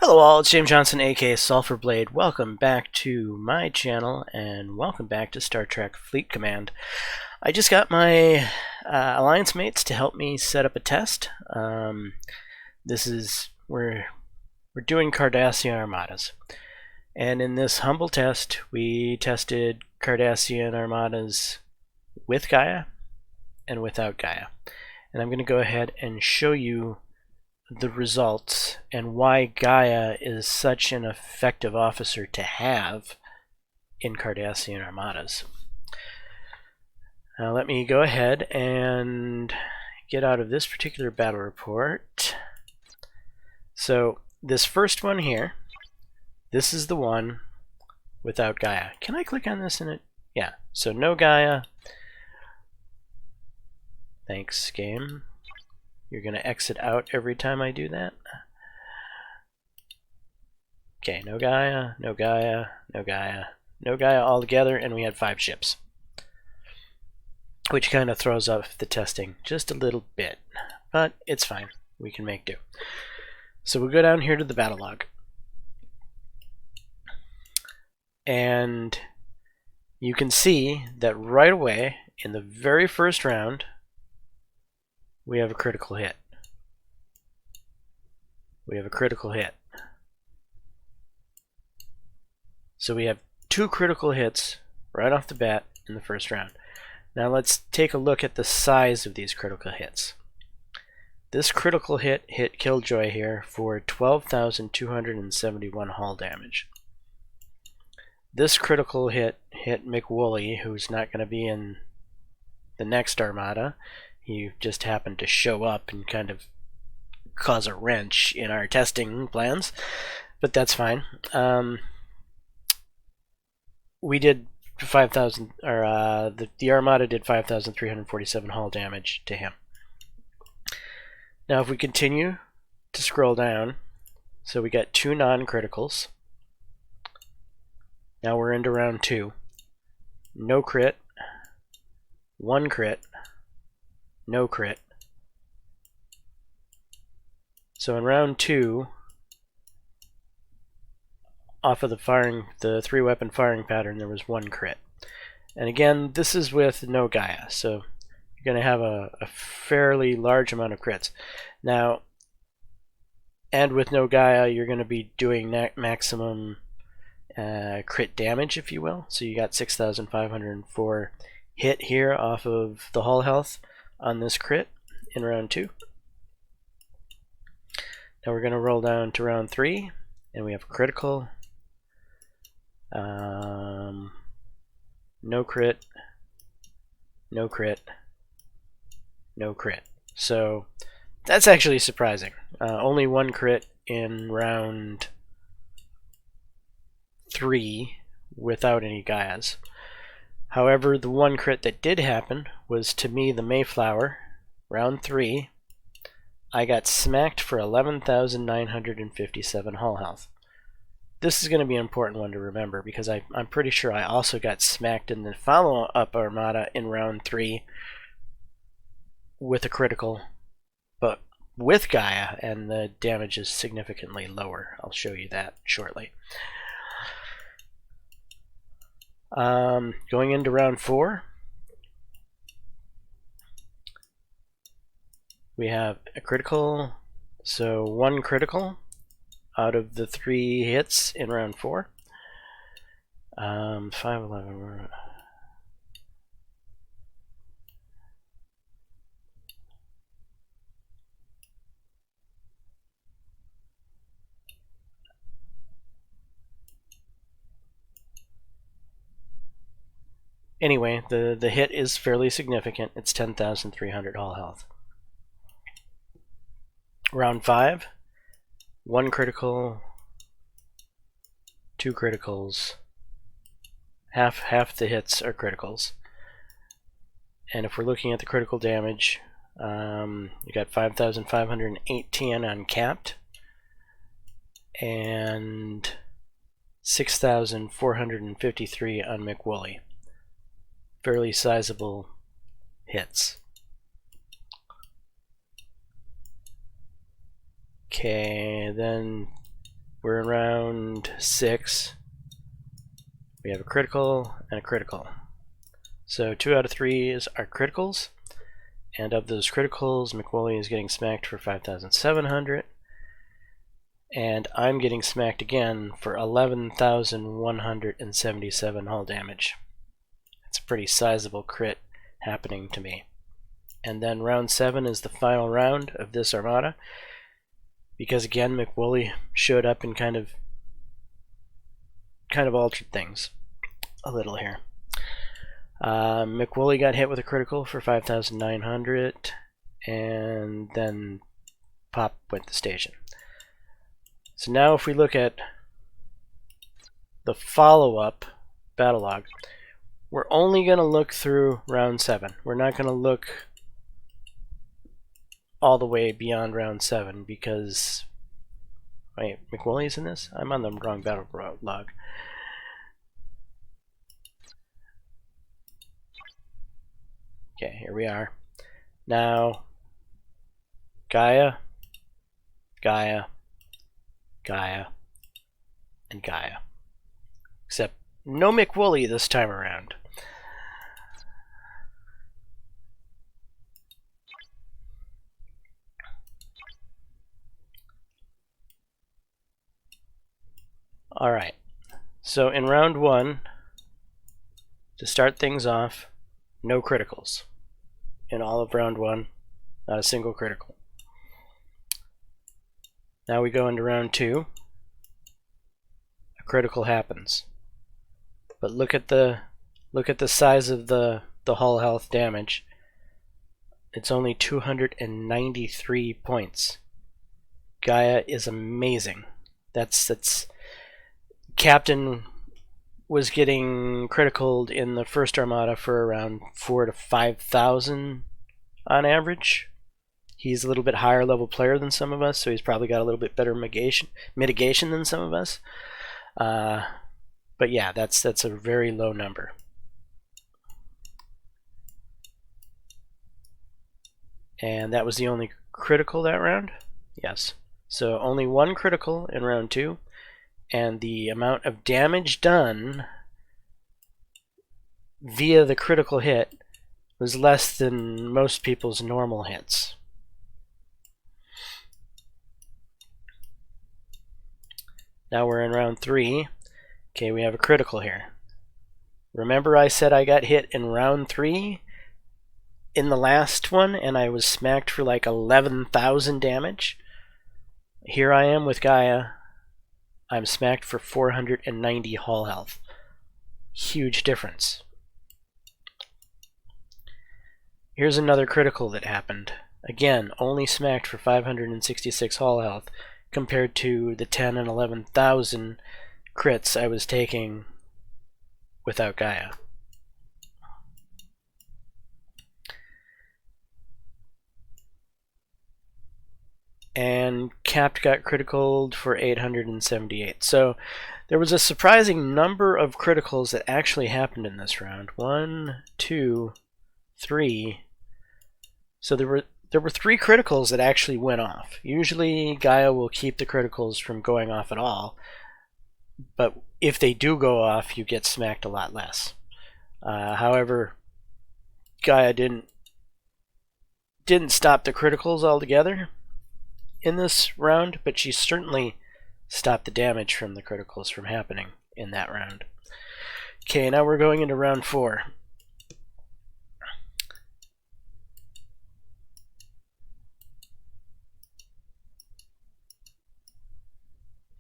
Hello all, it's James Johnson, aka Sulphur Blade. Welcome back to my channel, and welcome back to Star Trek Fleet Command. I just got my alliance mates to help me set up a test. We're doing Cardassian armadas, and in this humble test, we tested Cardassian armadas with Gaia and without Gaia. And I'm going to go ahead and show you the results and why Gaia is such an effective officer to have in Cardassian armadas. Now let me go ahead and get out of this particular battle report. So this first one here, this is the one without Gaia. Can I click on this in it? Yeah, so no Gaia. Thanks, game. You're going to exit out every time I do that. Okay, no Gaia, no Gaia, no Gaia, no Gaia all together, and we had 5 ships. Which kind of throws off the testing just a little bit, but it's fine. We can make do. So we'll go down here to the battle log. And you can see that right away, in the very first round, we have a critical hit. We have a critical hit. So we have 2 critical hits right off the bat in the first round. Now let's take a look at the size of these critical hits. This critical hit hit Killjoy here for 12,271 hull damage. This critical hit hit McWoolley, who's not going to be in the next Armada. He just happened to show up and kind of cause a wrench in our testing plans, but that's fine. We did 5,000, or the Armada did 5,347 hull damage to him. Now if we continue to scroll down, so we got 2 non-criticals. Now we're into round 2. No crit, 1 crit, no crit. So in round 2, off of the 3-weapon firing pattern, there was 1 crit. And again, this is with no Gaia, so you're going to have a fairly large amount of crits. Now, and with no Gaia, you're going to be doing maximum crit damage, if you will. So you got 6,504 hit here off of the hull health on this crit in round 2. Now we're going to roll down to round 3, and we have a critical, no crit, no crit, no crit. So that's actually surprising. Only 1 crit in round 3 without any Gaias. However, the 1 crit that did happen was to me, the Mayflower, round 3. I got smacked for 11,957 hull health. This is going to be an important one to remember because I'm pretty sure I also got smacked in the follow-up Armada in round 3 with a critical, but with Gaia, and the damage is significantly lower. I'll show you that shortly. Going into round 4, we have a critical, so 1 critical out of the 3 hits in round 4. 511. Anyway, the hit is fairly significant. It's 10,300 hull health. Round 5, 1 critical, 2 criticals. Half the hits are criticals. And if we're looking at the critical damage, you got 5,518 on capped, and 6,453 on McWoolley. Fairly sizable hits. Okay, then We're in round 6. We have a critical and a critical. So 2 out of 3 are criticals. And of those criticals, McWoolley is getting smacked for 5,700. And I'm getting smacked again for 11,177 hull damage. It's a pretty sizable crit happening to me. And then round 7 is the final round of this Armada, because again McWoolley showed up and kind of altered things a little here. McWoolley got hit with a critical for 5,900, and then Pop went to station. So now if we look at the follow-up battle log, we're only going to look through round 7. We're not going to look all the way beyond round 7 because... Wait, McWoolley's in this? I'm on the wrong battle log. Okay, here we are. Now, Gaia, Gaia, Gaia, and Gaia. Except no McWoolley this time around. Alright, so in round 1, to start things off, no criticals. In all of round 1, not a single critical. Now we go into round 2. A critical happens. But look at the size of the hull health damage. It's only 293 points. Gaia is amazing. That's Captain was getting criticaled in the first Armada for around 4,000 to 5,000 on average. He's a little bit higher level player than some of us, so he's probably got a little bit better mitigation than some of us. But yeah, that's a very low number. And that was the only critical that round? Yes. So only one critical in round 2. And the amount of damage done via the critical hit was less than most people's normal hits. Now we're in round 3. Okay, we have a critical here. Remember I said I got hit in round 3 in the last one and I was smacked for like 11,000 damage? Here I am with Gaia. I'm smacked for 490 hull health. Huge difference. Here's another critical that happened. Again, only smacked for 566 hull health compared to the 10 and 11,000 crits I was taking without Gaia. And Capt got criticaled for 878. So there was a surprising number of criticals that actually happened in this round. 1, 2, 3. So there were 3 criticals that actually went off. Usually Gaia will keep the criticals from going off at all, but if they do go off, you get smacked a lot less. However, Gaia didn't stop the criticals altogether in this round, but she certainly stopped the damage from the criticals from happening in that round. Okay, now we're going into round 4.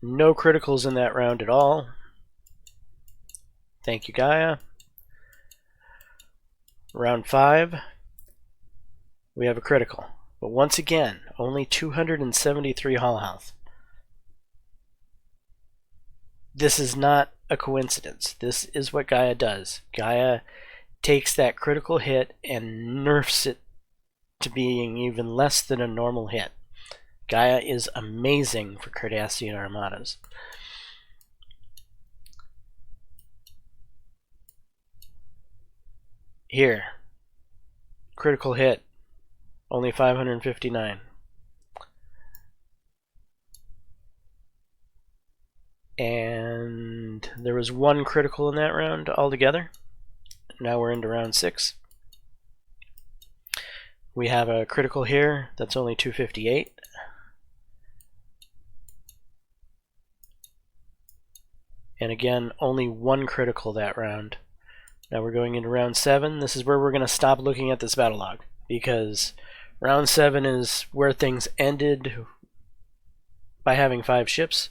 No criticals in that round at all. Thank you, Gaia. Round 5, we have a critical. But once again, only 273 hull health. This is not a coincidence. This is what Gaia does. Gaia takes that critical hit and nerfs it to being even less than a normal hit. Gaia is amazing for Cardassian Armadas. Here, critical hit, only 559. and there was 1 critical in that round altogether. Now we're into round 6. We have a critical here that's only 258. And again, only 1 critical that round. Now we're going into round 7. This is where we're going to stop looking at this battle log, because round 7 is where things ended by having 5 ships.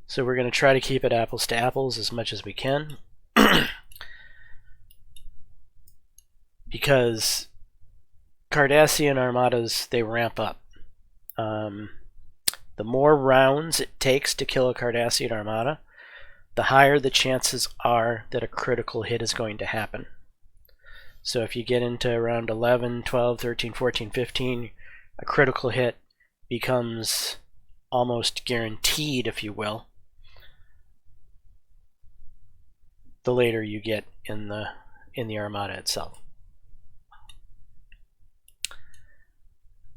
So we're going to try to keep it apples to apples as much as we can. Because Cardassian armadas, they ramp up. The more rounds it takes to kill a Cardassian armada, the higher the chances are that a critical hit is going to happen. So if you get into around 11, 12, 13, 14, 15, a critical hit becomes almost guaranteed, if you will, the later you get in the armada itself.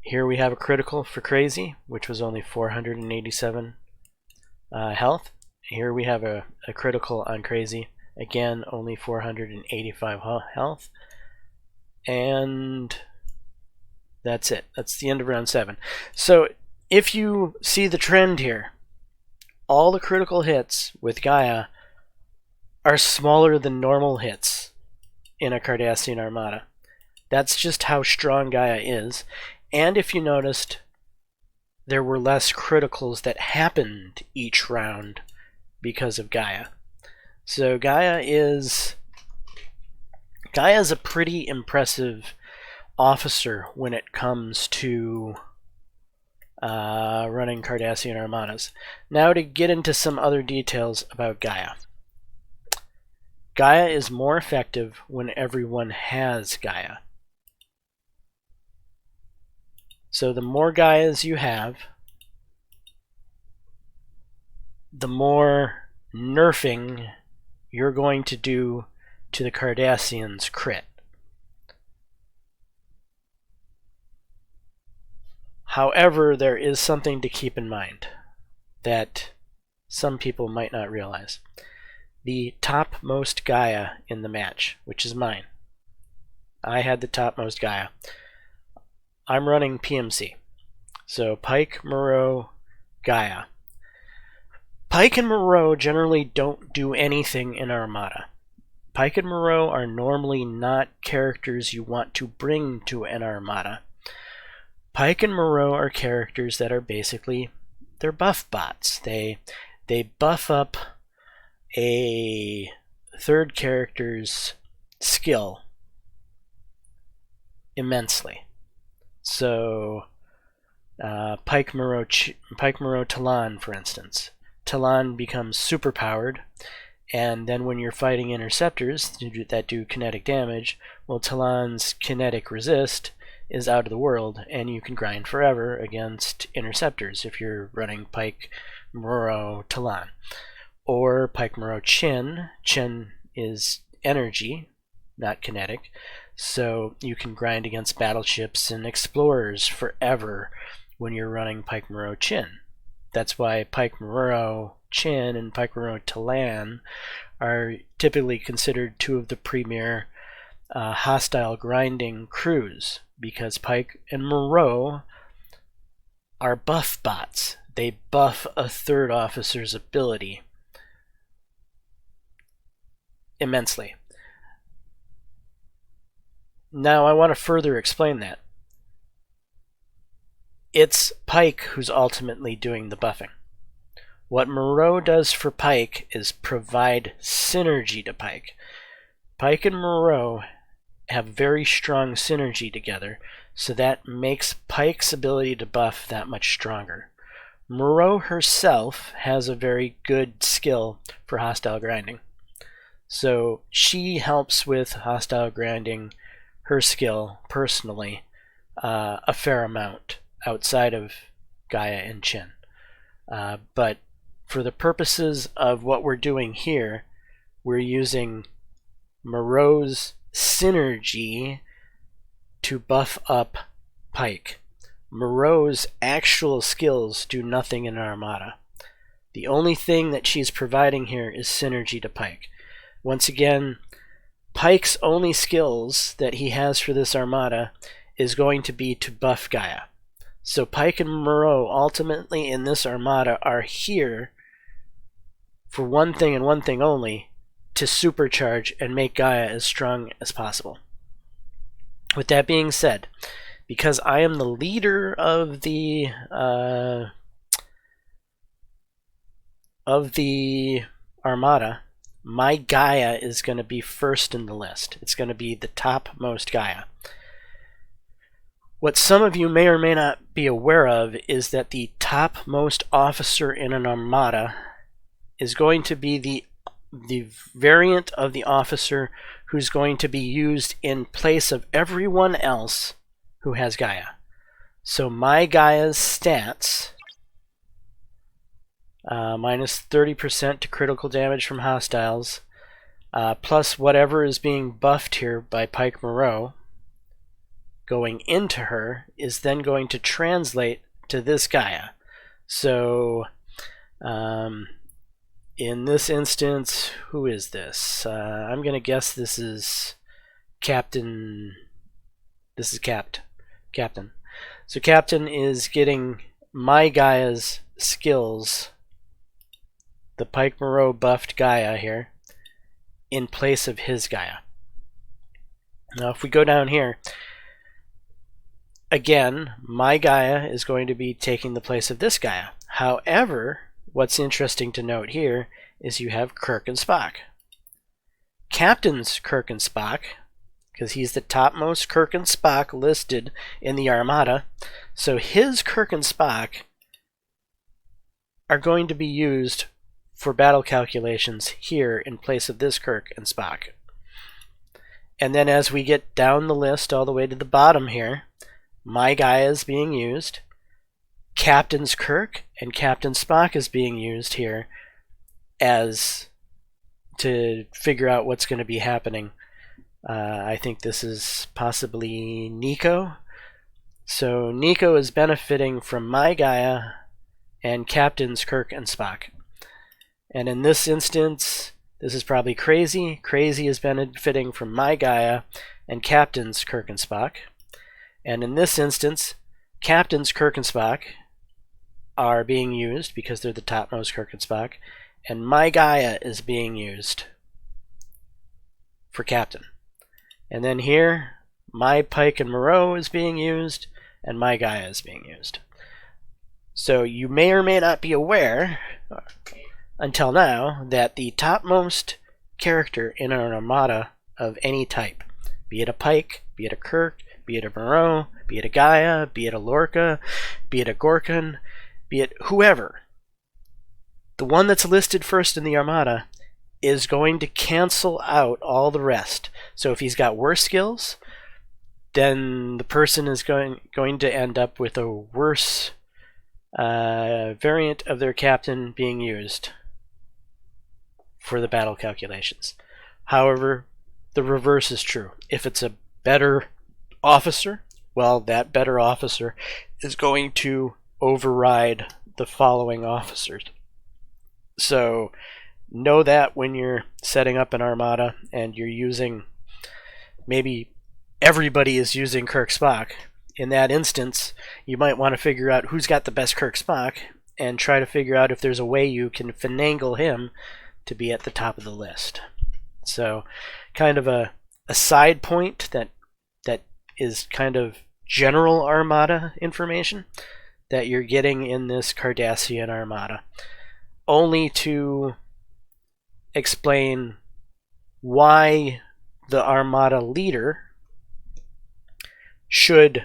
Here we have a critical for Crazy, which was only 487 health. Here we have a critical on Crazy, again only 485 health, and that's it. That's the end of round 7. So if you see the trend here, all the critical hits with Gaia are smaller than normal hits in a Cardassian armada. That's just how strong Gaia is. And if you noticed, there were less criticals that happened each round because of Gaia. So Gaia is a pretty impressive officer when it comes to running Cardassian armadas. Now to get into some other details about Gaia. Gaia is more effective when everyone has Gaia. So the more Gaias you have, the more nerfing you're going to do to the Cardassians' crit. However, there is something to keep in mind that some people might not realize. The topmost Gaia in the match, which is mine. I had the topmost Gaia. I'm running PMC. So Pike, Moreau, Gaia. Pike and Moreau generally don't do anything in Armada. Pike and Moreau are normally not characters you want to bring to an Armada. Pike and Moreau are characters that are basically, they're buff bots. They buff up a third character's skill immensely. So, Pike Moreau Talon, for instance. Talon becomes super powered, and then when you're fighting interceptors that do kinetic damage, well, Talon's kinetic resist is out of the world, and you can grind forever against interceptors if you're running Pike Moreau Talon. Or Pike Moreau Chin. Chin is energy, not kinetic. So you can grind against battleships and explorers forever when you're running Pike Moreau Chin. That's why Pike Moreau Chin and Pike Moreau Talon are typically considered 2 of the premier hostile grinding crews, because Pike and Moreau are buff bots. They buff a third officer's ability immensely. Now I want to further explain that. It's Pike who's ultimately doing the buffing. What Moreau does for Pike is provide synergy to Pike. Pike and Moreau have very strong synergy together, so that makes Pike's ability to buff that much stronger. Moreau herself has a very good skill for hostile grinding. So she helps with hostile grinding, her skill personally, a fair amount outside of Gaia and Chin. But for the purposes of what we're doing here, we're using Moreau's synergy to buff up Pike. Moreau's actual skills do nothing in Armada. The only thing that she's providing here is synergy to Pike. Once again, Pike's only skills that he has for this armada is going to be to buff Gaia. So Pike and Moreau ultimately in this armada are here for one thing and one thing only, to supercharge and make Gaia as strong as possible. With that being said, because I am the leader of the armada, my Gaia is going to be first in the list. It's going to be the topmost Gaia. What some of you may or may not be aware of is that the topmost officer in an armada is going to be the variant of the officer who's going to be used in place of everyone else who has Gaia. So my Gaia's stats, minus 30% to critical damage from hostiles, plus whatever is being buffed here by Pike Moreau going into her, is then going to translate to this Gaia. So in this instance, who is this? I'm going to guess this is Captain. This is Captain. So Captain is getting my Gaia's skills, the Pike Moreau buffed Gaia here, in place of his Gaia. Now if we go down here, again, my Gaia is going to be taking the place of this Gaia. However, what's interesting to note here is you have Kirk and Spock. Captain's Kirk and Spock, because he's the topmost Kirk and Spock listed in the Armada, so his Kirk and Spock are going to be used for battle calculations here in place of this Kirk and Spock. And then as we get down the list all the way to the bottom here, my Gaia is being used, Captain's Kirk and Captain Spock is being used here as to figure out what's going to be happening. I think this is possibly Nico. So Nico is benefiting from my Gaia and Captain's Kirk and Spock. And in this instance, this is probably Crazy. Crazy is benefiting from my Gaia and Captain's Kirk and Spock. And in this instance, Captain's Kirk and Spock are being used because they're the topmost Kirk and Spock, and my Gaia is being used for Captain. And then here, my Pike and Moreau is being used, and my Gaia is being used. So you may or may not be aware, until now, that the topmost character in an armada of any type, be it a Pike, be it a Kirk, be it a Moreau, be it a Gaia, be it a Lorca, be it a Gorkon, be it whoever, the one that's listed first in the Armada is going to cancel out all the rest. So if he's got worse skills, then the person is going to end up with a worse variant of their captain being used for the battle calculations. However, the reverse is true. If it's a better officer, well, that better officer is going to override the following officers. So know that when you're setting up an armada and you're using, maybe everybody is using Kirk Spock. In that instance, you might want to figure out who's got the best Kirk Spock and try to figure out if there's a way you can finagle him to be at the top of the list. So kind of a side point that is kind of general Armada information that you're getting in this Cardassian Armada, only to explain why the Armada leader should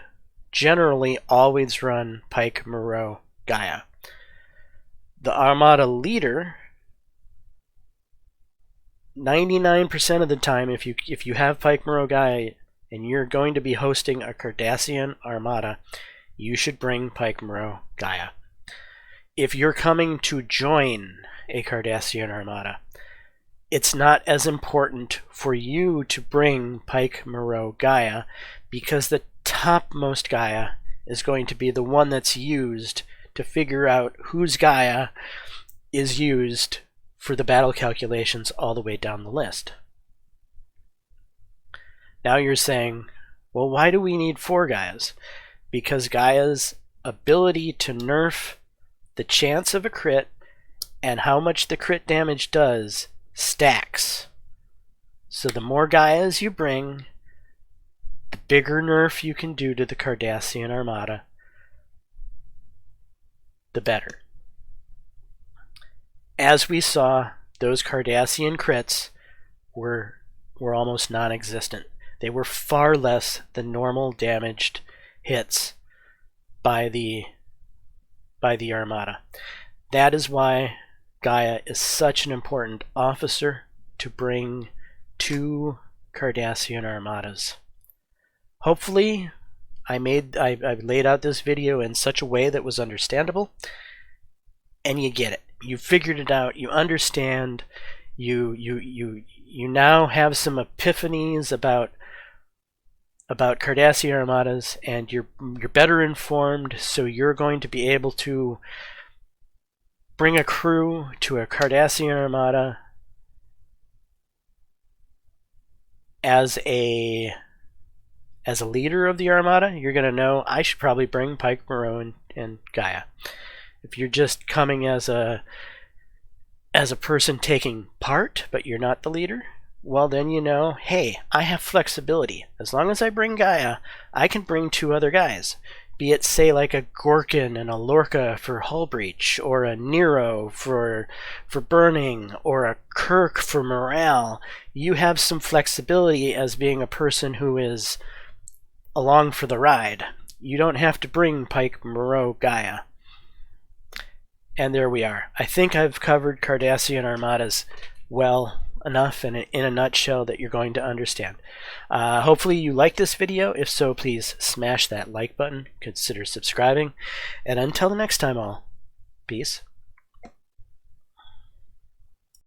generally always run Pike, Moreau, Gaia. The Armada leader, 99% of the time, if you have Pike, Moreau, Gaia, and you're going to be hosting a Cardassian Armada, you should bring Pike, Moreau, Gaia. If you're coming to join a Cardassian Armada, it's not as important for you to bring Pike, Moreau, Gaia, because the topmost Gaia is going to be the one that's used to figure out whose Gaia is used for the battle calculations all the way down the list. Now you're saying, well, why do we need 4 Gaias? Because Gaia's ability to nerf the chance of a crit and how much the crit damage does stacks. So the more Gaias you bring, the bigger nerf you can do to the Cardassian Armada, the better. As we saw, those Cardassian crits were almost non-existent. They were far less than normal damaged hits by the Armada. That is why Gaia is such an important officer to bring to Cardassian Armadas. Hopefully, I laid out this video in such a way that was understandable, and you get it. You figured it out. You understand. You now have some epiphanies about Cardassian Armadas, and you're better informed, so you're going to be able to bring a crew to a Cardassian Armada as a leader of the Armada. You're going to know, I should probably bring Pike, Moreau, and Gaia. If you're just coming as a person taking part, but you're not the leader, well then you know, hey, I have flexibility. As long as I bring Gaia, I can bring 2 other guys. Be it, say, like a Gorkin and a Lorca for hull breach, or a Nero for burning, or a Kirk for morale. You have some flexibility as being a person who is along for the ride. You don't have to bring Pike, Moreau, Gaia. And there we are. I think I've covered Cardassian Armadas well enough and in a nutshell that you're going to understand. Hopefully you like this video. If so, please smash that like button. Consider subscribing. And until the next time, all, peace.